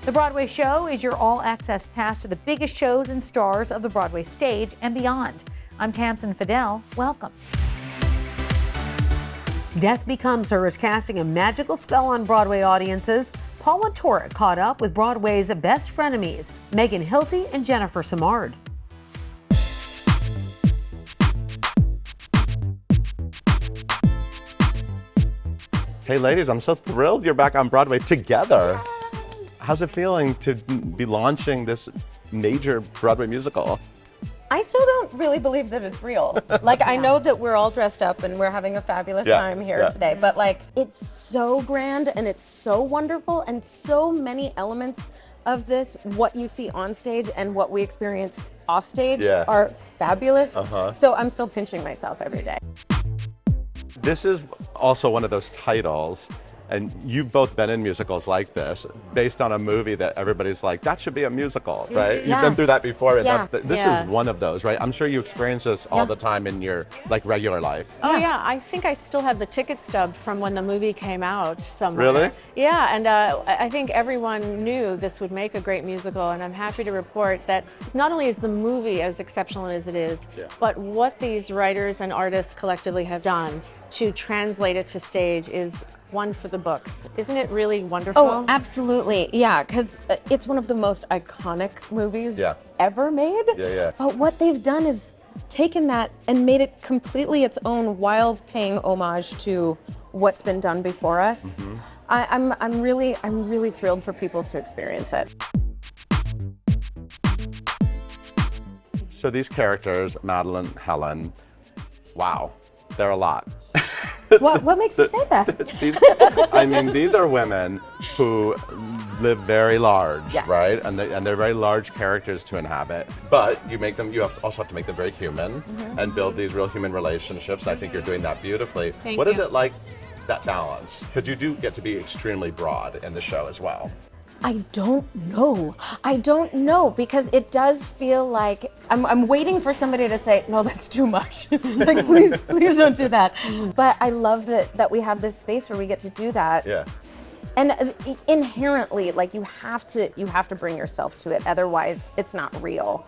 The Broadway Show is your all-access pass to the biggest shows and stars of the Broadway stage and beyond. I'm Tamsen Fadal. Welcome. Death Becomes Her is casting a magical spell on Broadway audiences. Paul Wontorek caught up with Broadway's best frenemies, Megan Hilty and Jennifer Simard. Hey ladies, I'm so thrilled you're back on Broadway together. How's it feeling to be launching this major Broadway musical? I still don't really believe that it's real. Like, I know that we're all dressed up and we're having a fabulous time here today, but like, it's so grand and it's so wonderful, and so many elements of this, what you see on stage and what we experience off stage, are fabulous. So I'm still pinching myself every day. This is also one of those titles, and you've both been in musicals like this, based on a movie that everybody's like, that should be a musical, right? You've been through that before, and this is one of those, right? I'm sure you experience this all the time in your like regular life. Oh yeah, I think I still have the ticket stub from when the movie came out somewhere. Really? Yeah, and I think everyone knew this would make a great musical, and I'm happy to report that not only is the movie as exceptional as it is, but what these writers and artists collectively have done to translate it to stage is one for the books. Isn't it really wonderful? Oh, absolutely. Yeah, because it's one of the most iconic movies ever made. But what they've done is taken that and made it completely its own, while paying homage to what's been done before us. I'm really thrilled for people to experience it. So these characters, Madeline, Helen, wow, they're a lot. What makes you say that? I mean, these are women who live very large, right? And they're very large characters to inhabit. But you make them. You also have to make them very human and build these real human relationships. I think you're doing that beautifully. What is it like, that balance? Because you do get to be extremely broad in the show as well. I don't know, because it does feel like I'm waiting for somebody to say, no, that's too much. Like, please don't do that. But I love that we have this space where we get to do that. Yeah. And inherently, like, you have to bring yourself to it, otherwise it's not real.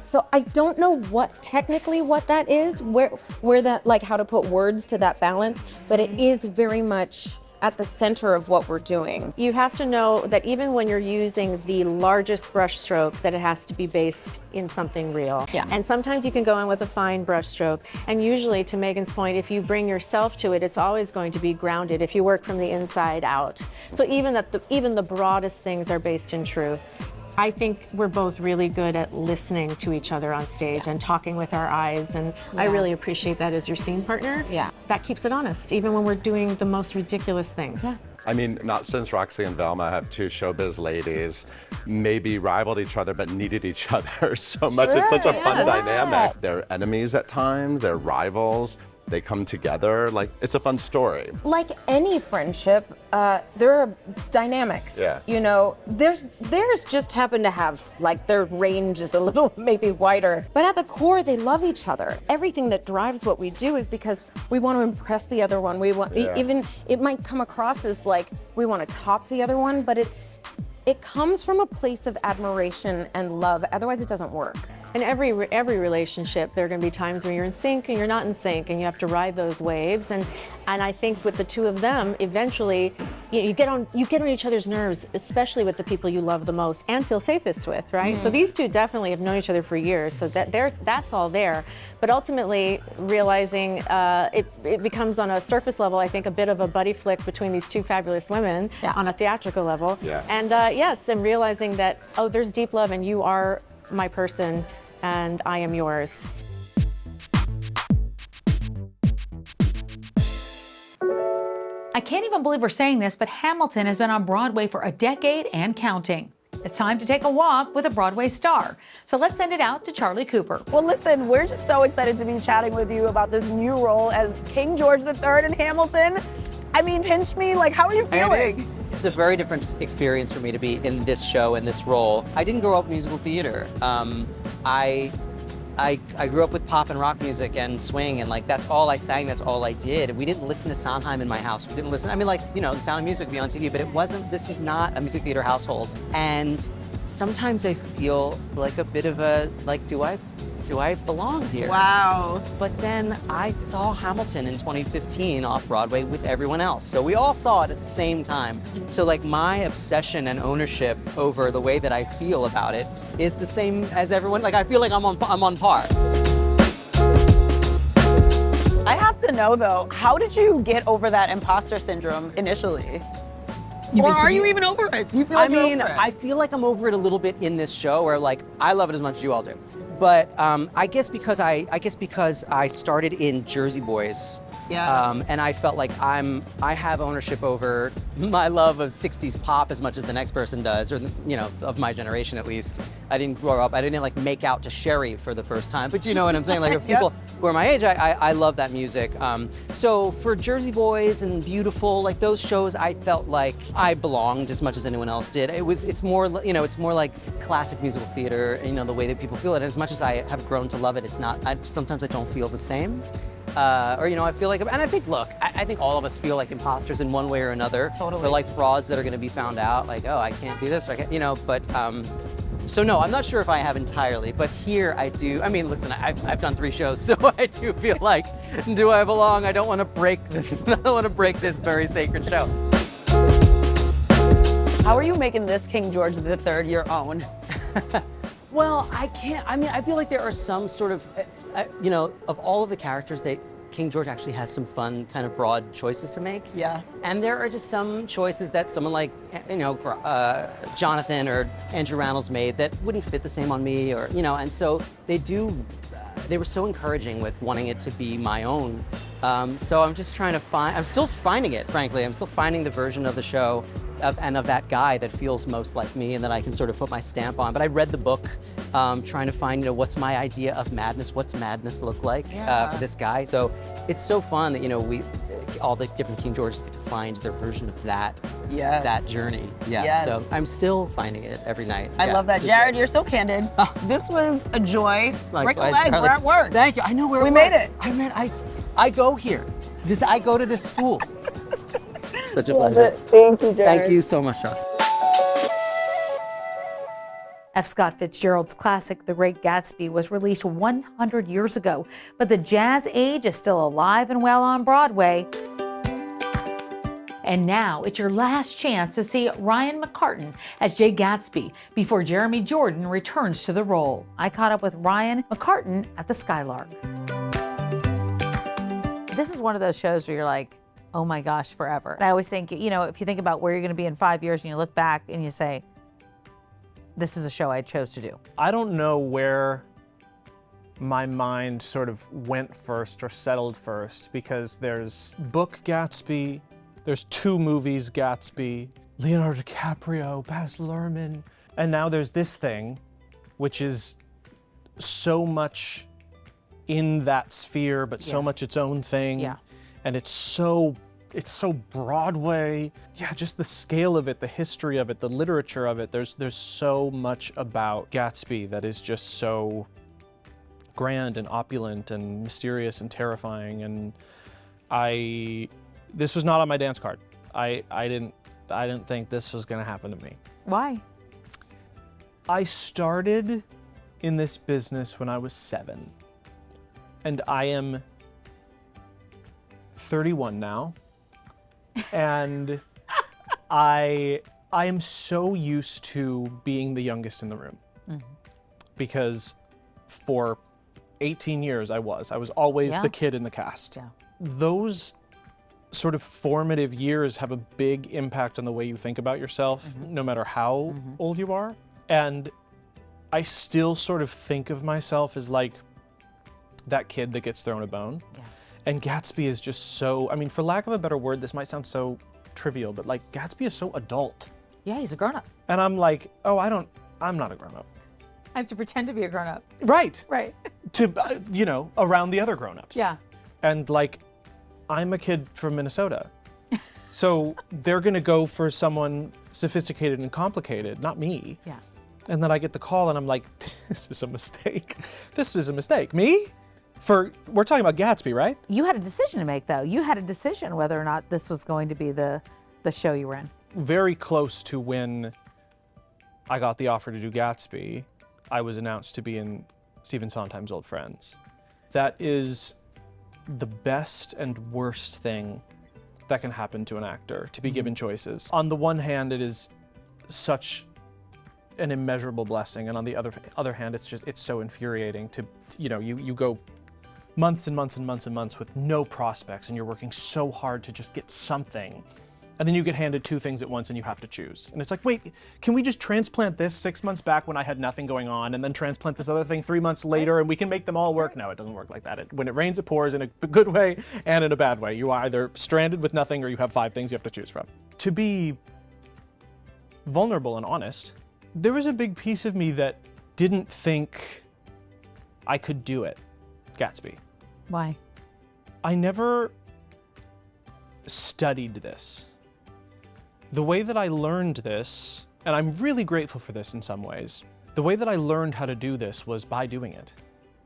So I don't know technically what that is, where that, like, how to put words to that balance, but it is very much at the center of what we're doing. You have to know that even when you're using the largest brush stroke, that it has to be based in something real. And sometimes you can go in with a fine brush stroke. And usually, to Megan's point, if you bring yourself to it, it's always going to be grounded if you work from the inside out. So even the broadest things are based in truth. I think we're both really good at listening to each other on stage and talking with our eyes, and I really appreciate that as your scene partner. That keeps it honest, even when we're doing the most ridiculous things. I mean, not since Roxy and Velma have two showbiz ladies maybe rivaled each other but needed each other so much. It's such a fun dynamic. They're enemies at times, they're rivals. They come together, like, it's a fun story. Like any friendship, there are dynamics. You know, theirs just happen to have, like, their range is a little maybe wider. But at the core, they love each other. Everything that drives what we do is because we want to impress the other one. We want, even, it might come across as like we want to top the other one, but it comes from a place of admiration and love. Otherwise, it doesn't work. In every relationship, there are going to be times when you're in sync and you're not in sync, and you have to ride those waves. And I think with the two of them, eventually, you get on each other's nerves, especially with the people you love the most and feel safest with, right? So these two definitely have known each other for years, so that's all there. But ultimately, realizing it becomes, on a surface level, I think, a bit of a buddy flick between these two fabulous women on a theatrical level. And yes, and realizing that, oh, there's deep love, and you are my person, and I am yours. I can't even believe we're saying this, but Hamilton has been on Broadway for a decade and counting. It's time to take a walk with a Broadway star. So let's send it out to Charlie Cooper. Well, listen, we're just so excited to be chatting with you about this new role as King George III in Hamilton. I mean, pinch me, like, how are you feeling? This is a very different experience for me to be in this show, in this role. I didn't grow up in musical theater. I I grew up with pop and rock music and swing, and like that's all I sang, that's all I did. We didn't listen to Sondheim in my house. We didn't listen, I mean, like, you know, The Sound of Music would be on TV, but this was not a music theater household. And sometimes I feel like a bit of a, like, do I belong here? Wow. But then I saw Hamilton in 2015 off Broadway with everyone else. So we all saw it at the same time. So like my obsession and ownership over the way that I feel about it is the same as everyone. Like I feel like I'm on par. I have to know though, how did you get over that imposter syndrome initially? Or are you even over it? Do you feel like you're over it? I feel like I'm over it a little bit in this show, where like I love it as much as you all do. But I guess because I started in Jersey Boys, and I felt like I have ownership over my love of 60s pop as much as the next person does, or you know, of my generation at least. I didn't grow up, I didn't like make out to Sherry for the first time, but you know what I'm saying? Like if people who are my age, I love that music. So for Jersey Boys and Beautiful, like those shows, I felt like I belonged as much as anyone else did. It's more like classic musical theater, you know, the way that people feel it. And as much as I have grown to love it, it's not, sometimes I don't feel the same. Or, you know, I feel like, and I think, look, I think all of us feel like imposters in one way or another. Totally. They're like frauds that are going to be found out, like, oh, I can't do this, or I can't, you know, but, so no, I'm not sure if I have entirely, but here I do. I mean, listen, I've done 3 shows, so I do feel like, do I belong? I don't want to break this, I don't want to break this very sacred show. How are you making this King George III your own? Well, I can't, I mean, I feel like there are some sort of, you know, of all of the characters, King George actually has some fun, kind of broad choices to make. Yeah. And there are just some choices that someone like, you know, Jonathan or Andrew Rannells made that wouldn't fit the same on me, or, you know, and so they were so encouraging with wanting it to be my own. So I'm just trying to I'm still finding it, frankly. I'm still finding the version of the show and of that guy that feels most like me and that I can sort of put my stamp on. But I read the book, trying to find, you know, what's my idea of madness? What's madness look like for this guy? So it's so fun that, you know, all the different King Georges get to find their version of that journey. Yeah. Yes. So I'm still finding it every night. I love that. Jarrod, you're so candid. This was a joy. Break a Likewise, leg, Charlie. we're at work. Thank you. I know where We made it. I go here because I go to this school. Such a pleasure. Thank you, Jarrod. Thank you so much, Charlie. F. Scott Fitzgerald's classic, The Great Gatsby, was released 100 years ago, but the jazz age is still alive and well on Broadway. And now it's your last chance to see Ryan McCartan as Jay Gatsby before Jeremy Jordan returns to the role. I caught up with Ryan McCartan at the Skylark. This is one of those shows where you're like, oh my gosh, forever. I always think, you know, if you think about where you're going to be in 5 years and you look back and you say, this is a show I chose to do. I don't know where my mind sort of went first or settled first, because there's book Gatsby, there's 2 movies Gatsby, Leonardo DiCaprio, Baz Luhrmann, and now there's this thing, which is so much in that sphere, but so much its own thing. Yeah. And it's so Broadway. Yeah, just the scale of it, the history of it, the literature of it. There's so much about Gatsby that is just so grand and opulent and mysterious and terrifying. And this was not on my dance card. I didn't think this was gonna happen to me. Why? I started in this business when I was 7. And I am 31 now. And I am so used to being the youngest in the room. Because for 18 years I was always the kid in the cast. Yeah. Those sort of formative years have a big impact on the way you think about yourself, no matter how old you are. And I still sort of think of myself as like that kid that gets thrown a bone. Yeah. And Gatsby is just so, I mean, for lack of a better word, this might sound so trivial, but like Gatsby is so adult. Yeah, he's a grown-up. And I'm like, oh, I'm not a grown-up. I have to pretend to be a grown-up. Right. Right. To, you know, around the other grown-ups. Yeah. And like, I'm a kid from Minnesota. So they're gonna go for someone sophisticated and complicated, not me. Yeah. And then I get the call and I'm like, this is a mistake. This is a mistake. Me? We're talking about Gatsby, right? You had a decision to make, though. You had a decision whether or not this was going to be the show you were in. Very close to when I got the offer to do Gatsby, I was announced to be in Stephen Sondheim's Old Friends. That is the best and worst thing that can happen to an actor, to be given choices. On the one hand, it is such an immeasurable blessing, and on the other hand, it's so infuriating to you go months and months and months and months with no prospects, and you're working so hard to just get something, and then you get handed two things at once and you have to choose. And it's like, wait, can we just transplant this 6 months back when I had nothing going on, and then transplant this other thing 3 months later, and we can make them all work? No, it doesn't work like that. When it rains, it pours, in a good way and in a bad way. You are either stranded with nothing or you have 5 things you have to choose from. To be vulnerable and honest, there was a big piece of me that didn't think I could do it, Gatsby. Why? I never studied this. The way that I learned this, and I'm really grateful for this in some ways, the way that I learned how to do this was by doing it.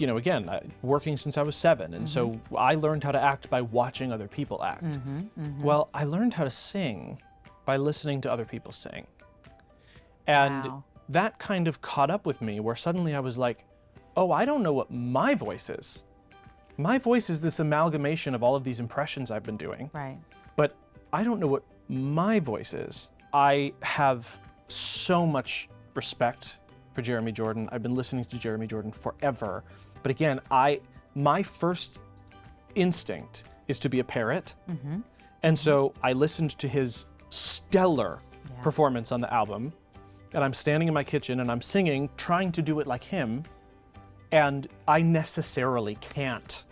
Again, working since I was 7, and so I learned how to act by watching other people act. Well, I learned how to sing by listening to other people sing. And that kind of caught up with me, where suddenly I was like, oh, I don't know what my voice is. My voice is this amalgamation of all of these impressions I've been doing. Right. But I don't know what my voice is. I have so much respect for Jeremy Jordan. I've been listening to Jeremy Jordan forever. But again, my first instinct is to be a parrot. And so I listened to his stellar performance on the album, and I'm standing in my kitchen and I'm singing, trying to do it like him, and I necessarily can't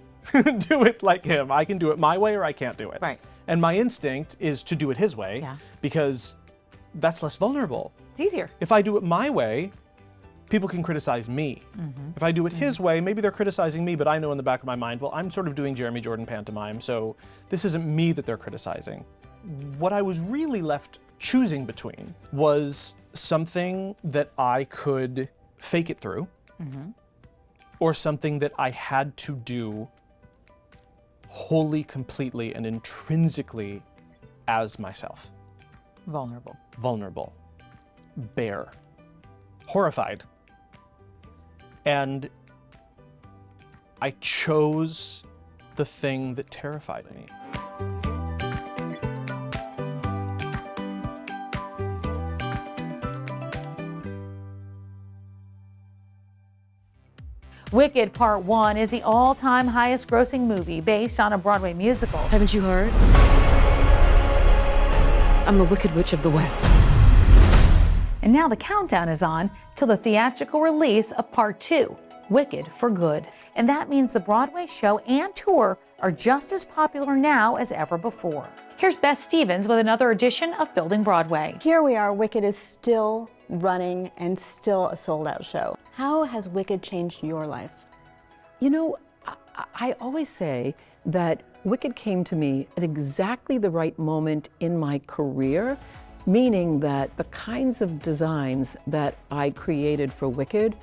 do it like him. I can do it my way or I can't do it. Right. And my instinct is to do it his way, because that's less vulnerable. It's easier. If I do it my way, people can criticize me. If I do it his way, maybe they're criticizing me, but I know in the back of my mind, well, I'm sort of doing Jeremy Jordan pantomime, so this isn't me that they're criticizing. What I was really left choosing between was something that I could fake it through, or something that I had to do wholly, completely, and intrinsically as myself. Vulnerable. Bare. Horrified. And I chose the thing that terrified me. Wicked Part 1 is the all-time highest grossing movie based on a Broadway musical. Haven't you heard? I'm the Wicked Witch of the West. And now the countdown is on till the theatrical release of Part 2, Wicked for Good. And that means the Broadway show and tour are just as popular now as ever before. Here's Beth Stevens with another edition of Building Broadway. Here we are, Wicked is still running and still a sold-out show. How has Wicked changed your life? I always say that Wicked came to me at exactly the right moment in my career, meaning that the kinds of designs that I created for Wicked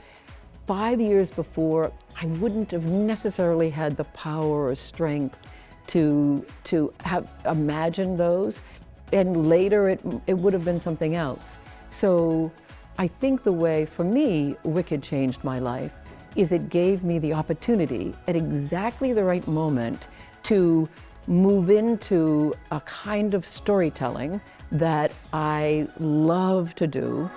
5 years before, I wouldn't have necessarily had the power or strength to have imagined those, and later it would have been something else. So I think the way, for me, Wicked changed my life is it gave me the opportunity at exactly the right moment to move into a kind of storytelling that I love to do.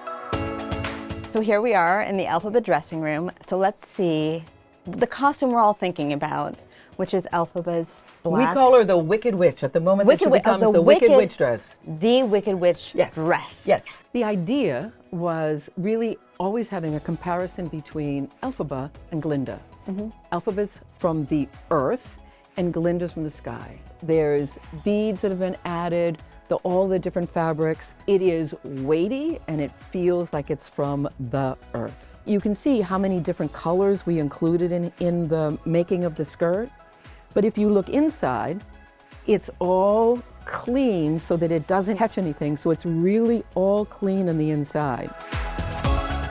So here we are in the Elphaba dressing room. So let's see the costume we're all thinking about, which is Elphaba's black. We call her the Wicked Witch at the moment that she becomes the Wicked Witch dress. The Wicked Witch dress. Yes. The idea was really always having a comparison between Elphaba and Glinda. Elphaba's from the earth and Glinda's from the sky. There's beads that have been added, all the different fabrics. It is weighty and it feels like it's from the earth. You can see how many different colors we included in the making of the skirt. But if you look inside, it's all clean so that it doesn't catch anything. So it's really all clean on the inside.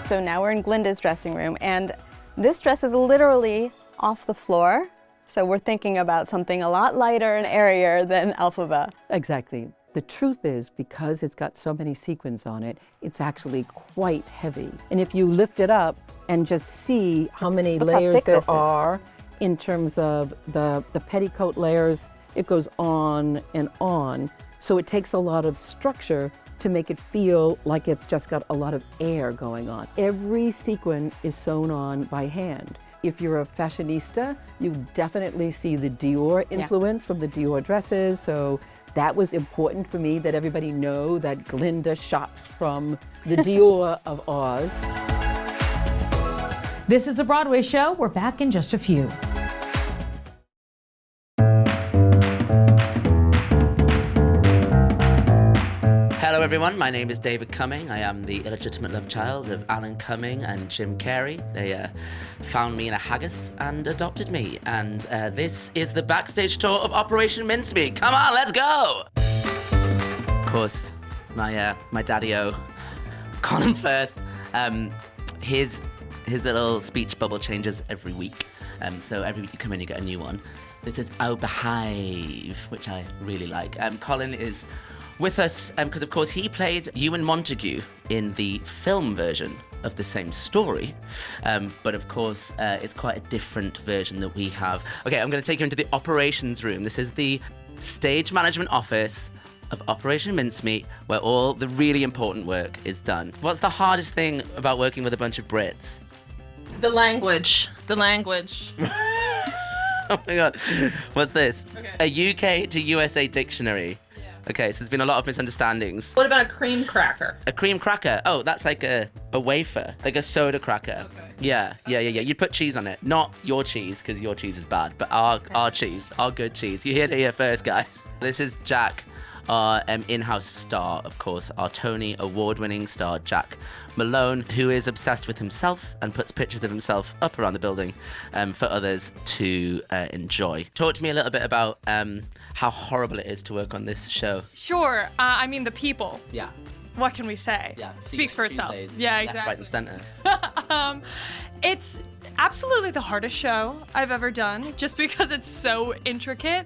So now we're in Glinda's dressing room, and this dress is literally off the floor. So we're thinking about something a lot lighter and airier than Elphaba. Exactly. The truth is, because it's got so many sequins on it, it's actually quite heavy. And if you lift it up and just see how many look how layers thick there this is. are in terms of the petticoat layers, it goes on and on. So it takes a lot of structure to make it feel like it's just got a lot of air going on. Every sequin is sewn on by hand. If you're a fashionista, you definitely see the Dior influence from the Dior dresses. So that was important for me, that everybody know that Glinda shops from the Dior of Oz. This is a Broadway show. We're back in just a few. Hello everyone, my name is David Cumming. I am the illegitimate love child of Alan Cumming and Jim Carrey. They found me in a haggis and adopted me. And this is the backstage tour of Operation Mincemeat. Come on, let's go! Of course, my daddy-o, Colin Firth, his little speech bubble changes every week. So every week you come in, you get a new one. This is Oh Behave, which I really like. Colin is with us because, of course, he played Ewan Montague in the film version of the same story. But, of course, it's quite a different version that we have. Okay, I'm going to take you into the operations room. This is the stage management office of Operation Mincemeat, where all the really important work is done. What's the hardest thing about working with a bunch of Brits? The language. Oh my God. What's this? Okay. A UK to USA dictionary. Okay, so there's been a lot of misunderstandings. What about a cream cracker? A cream cracker? Oh, that's like a wafer, like a soda cracker. Okay. Yeah. You'd put cheese on it. Not your cheese, because your cheese is bad, but our cheese, our good cheese. You heard it here first, guys. This is Jack, our in-house star, of course, our Tony Award-winning star, Jack Malone, who is obsessed with himself and puts pictures of himself up around the building for others to enjoy. Talk to me a little bit about how horrible it is to work on this show. Sure. I mean, the people. Yeah. What can we say? Yeah. Speaks for itself. Yeah, Left, right, and exactly. center. It's absolutely the hardest show I've ever done, just because it's so intricate,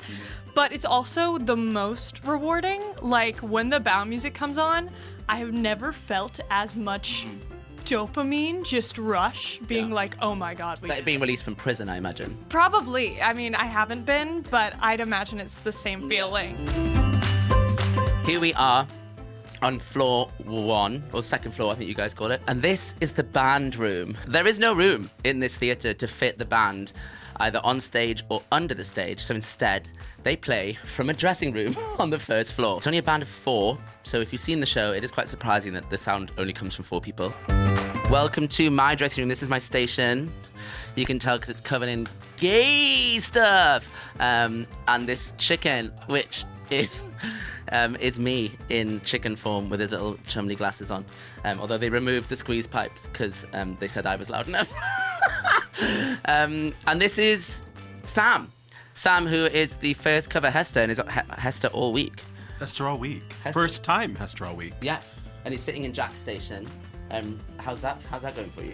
but it's also the most rewarding. Like, when the bow music comes on, I have never felt as much dopamine just rush, being like, oh my God. Like being released from prison, I imagine. Probably. I mean, I haven't been, but I'd imagine it's the same feeling. Here we are on floor 1, or second floor, I think you guys call it. And this is the band room. There is no room in this theatre to fit the band, either on stage or under the stage. So instead, they play from a dressing room on the first floor. It's only a band of 4, so if you've seen the show, it is quite surprising that the sound only comes from 4 people. Welcome to my dressing room. This is my station. You can tell because it's covered in gay stuff. And this chicken, which is me in chicken form with his little chumley glasses on. Although they removed the squeeze pipes because they said I was loud enough. And this is Sam. Sam, who is the first cover Hester and is Hester all week. Hester all week. Hester. First time Hester all week. Yes. And he's sitting in Jack's station. How's that going for you?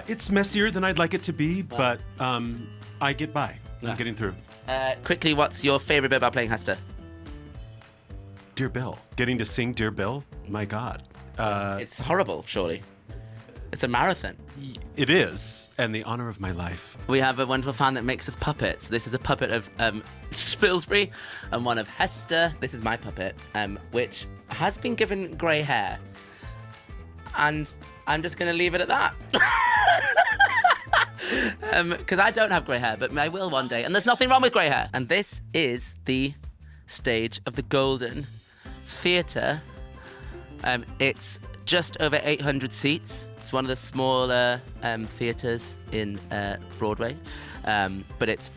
It's messier than I'd like it to be, but I get by. I'm getting through. Quickly, what's your favorite bit about playing Hester? Dear Bill. Getting to sing Dear Bill? My God. It's horrible, surely. It's a marathon. It is, and the honor of my life. We have a wonderful fan that makes us puppets. This is a puppet of Spilsbury and one of Hester. This is my puppet, which has been given grey hair. And I'm just going to leave it at that. Because I don't have grey hair, but I will one day. And there's nothing wrong with grey hair. And this is the stage of the Golden Theatre. It's just over 800 seats. It's one of the smaller theatres in Broadway, but it's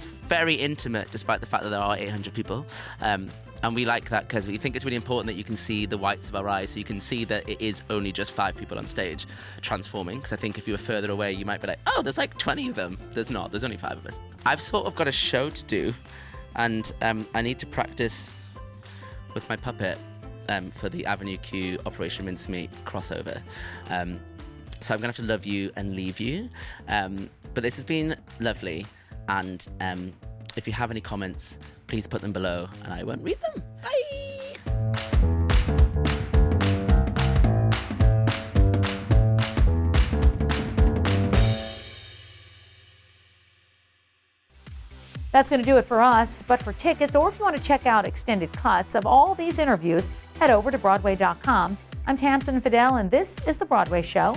very intimate, despite the fact that there are 800 people. And we like that because we think it's really important that you can see the whites of our eyes, so you can see that it is only just 5 people on stage transforming. Because I think if you were further away, you might be like, oh, there's like 20 of them. There's not. There's only 5 of us. I've sort of got a show to do, and I need to practice with my puppet for the Avenue Q Operation Mincemeat crossover. So I'm going to have to love you and leave you. But this has been lovely. And if you have any comments, please put them below and I won't read them. Bye. That's going to do it for us, but for tickets or if you want to check out extended cuts of all these interviews, head over to Broadway.com. I'm Tamsen Fadal, and this is The Broadway Show.